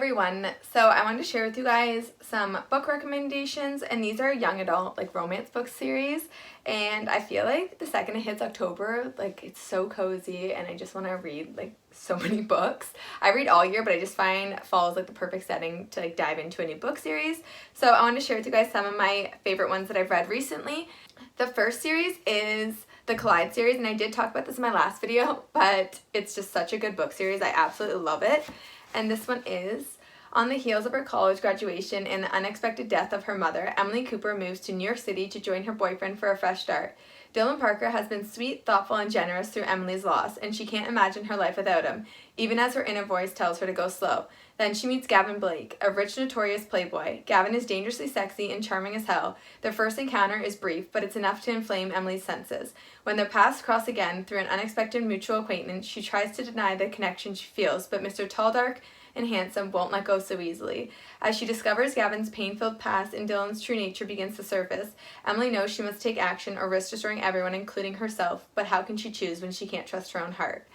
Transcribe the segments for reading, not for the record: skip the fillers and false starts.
everyone. So I wanted to share with you guys some book recommendations, and these are young adult like romance book series, and I feel like the second it hits October, like it's so cozy and I just want to read like so many books. I read all year, but I just find fall is like the perfect setting to like dive into a new book series. So I wanted to share with you guys some of my favorite ones that I've read recently. The first series is the Collide series, and I did talk about this in my last video, but it's just such a good book series. I absolutely love it. And this one is, on the heels of her college graduation and the unexpected death of her mother, Emily Cooper moves to New York City to join her boyfriend for a fresh start. Dylan Parker has been sweet, thoughtful, and generous through Emily's loss, and she can't imagine her life without him, even as her inner voice tells her to go slow. Then she meets Gavin Blake, a rich, notorious playboy. Gavin is dangerously sexy and charming as hell. Their first encounter is brief, but it's enough to inflame Emily's senses. When their paths cross again through an unexpected mutual acquaintance, she tries to deny the connection she feels, but Mr. Tall, Dark, and Handsome won't let go so easily. As she discovers Gavin's pain-filled past and Dylan's true nature begins to surface, Emily knows she must take action or risk destroying everyone, including herself, but how can she choose when she can't trust her own heart?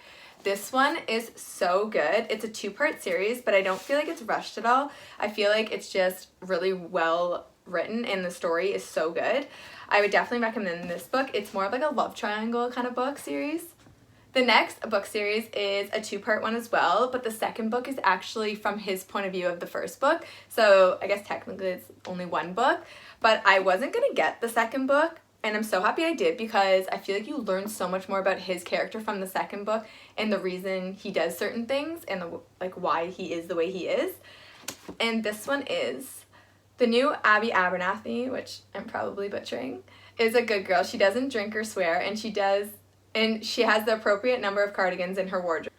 This one is so good. It's a 2-part series, but I don't feel like it's rushed at all. I feel like it's just really well written and the story is so good. I would definitely recommend this book. It's more of like a love triangle kind of book series. The next book series is a 2-part one as well, but the second book is actually from his point of view of the first book. So I guess technically it's only one book, but I wasn't going to get the second book. And I'm so happy I did, because I feel like you learn so much more about his character from the second book and the reason he does certain things and like why he is the way he is. And this one is the new Abby Abernathy, which I'm probably butchering, is a good girl. She doesn't drink or swear, and she has the appropriate number of cardigans in her wardrobe.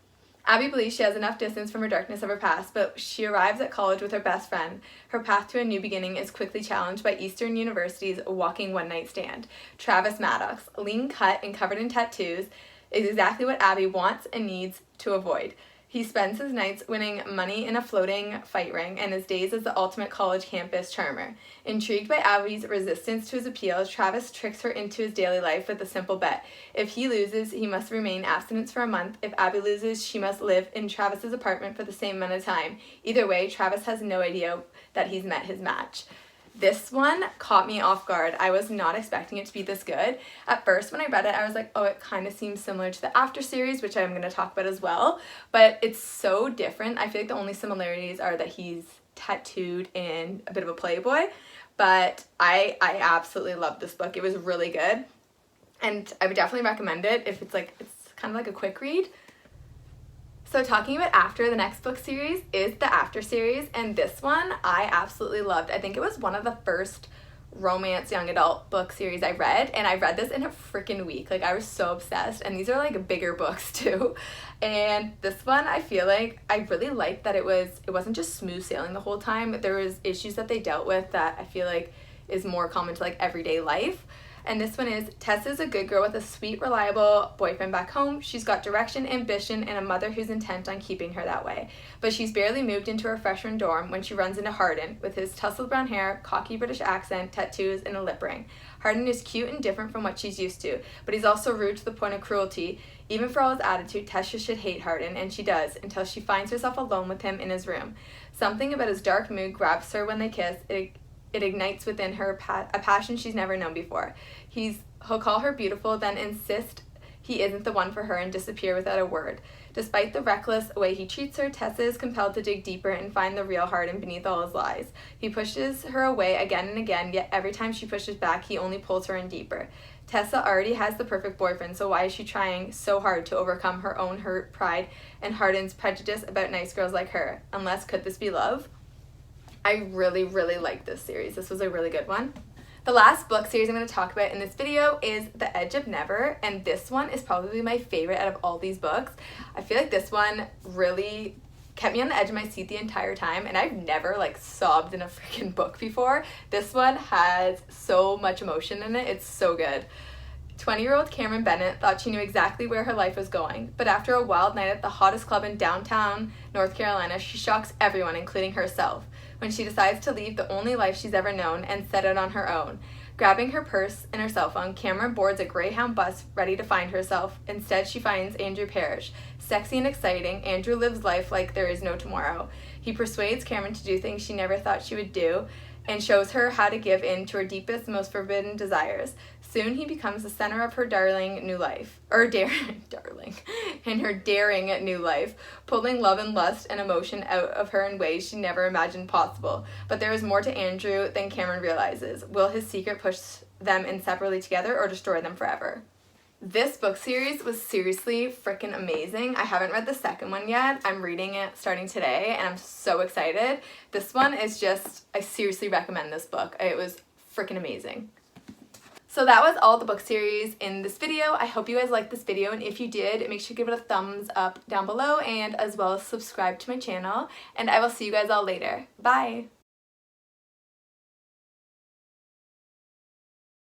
Abby believes she has enough distance from her darkness of her past, but she arrives at college with her best friend. Her path to a new beginning is quickly challenged by Eastern University's walking one-night stand. Travis Maddox, lean cut and covered in tattoos, is exactly what Abby wants and needs to avoid. He spends his nights winning money in a floating fight ring and his days as the ultimate college campus charmer. Intrigued by Abby's resistance to his appeals, Travis tricks her into his daily life with a simple bet. If he loses, he must remain abstinent for a month. If Abby loses, she must live in Travis's apartment for the same amount of time. Either way, Travis has no idea that he's met his match. This one caught me off guard. I was not expecting it to be this good. At first, when I read it, I was like, oh, it kind of seems similar to the After series, which I'm going to talk about as well, but it's so different. I feel like the only similarities are that he's tattooed and a bit of a playboy, but I absolutely loved this book. It was really good, and I would definitely recommend it if it's kind of like a quick read. So talking about After, the next book series is the After series, and this one I absolutely loved. I think it was one of the first romance young adult book series I read, and I read this in a freaking week. Like, I was so obsessed, and these are like bigger books too. And this one, I feel like I really liked that it wasn't just smooth sailing the whole time. There was issues that they dealt with that I feel like is more common to like everyday life. And this one is, Tessa's a good girl with a sweet, reliable boyfriend back home. She's got direction, ambition, and a mother who's intent on keeping her that way. But she's barely moved into her freshman dorm when she runs into Hardin with his tousled brown hair, cocky British accent, tattoos, and a lip ring. Hardin is cute and different from what she's used to, but he's also rude to the point of cruelty. Even for all his attitude, Tessa should hate Hardin, and she does, until she finds herself alone with him in his room. Something about his dark mood grabs her when they kiss. It ignites within her a passion she's never known before. He'll call her beautiful, then insist he isn't the one for her and disappear without a word. Despite the reckless way he treats her, Tessa is compelled to dig deeper and find the real Hardin beneath all his lies. He pushes her away again and again, yet every time she pushes back, he only pulls her in deeper. Tessa already has the perfect boyfriend, so why is she trying so hard to overcome her own hurt, pride, and Hardin's prejudice about nice girls like her? Unless, could this be love? I really, really liked this series. This was a really good one. The last book series I'm going to talk about in this video is The Edge of Never, and this one is probably my favorite out of all these books. I feel like this one really kept me on the edge of my seat the entire time, and I've never like sobbed in a freaking book before. This one has so much emotion in it. It's so good. 20-year-old Cameron Bennett thought she knew exactly where her life was going, but after a wild night at the hottest club in downtown North Carolina, she shocks everyone, including herself, when she decides to leave the only life she's ever known and set out on her own. Grabbing her purse and her cell phone, Cameron boards a Greyhound bus ready to find herself. Instead, she finds Andrew Parrish. Sexy and exciting, Andrew lives life like there is no tomorrow. He persuades Cameron to do things she never thought she would do and shows her how to give in to her deepest, most forbidden desires. Soon he becomes the center of her daring new life, in her daring new life, pulling love and lust and emotion out of her in ways she never imagined possible. But there is more to Andrew than Cameron realizes. Will his secret push them inseparably together or destroy them forever? This book series was seriously freaking amazing. I haven't read the second one yet. I'm reading it starting today and I'm so excited. This one is just, I seriously recommend this book. It was freaking amazing. So that was all the book series in this video. I hope you guys liked this video, and if you did, make sure to give it a thumbs up down below and as well as subscribe to my channel, and I will see you guys all later. Bye!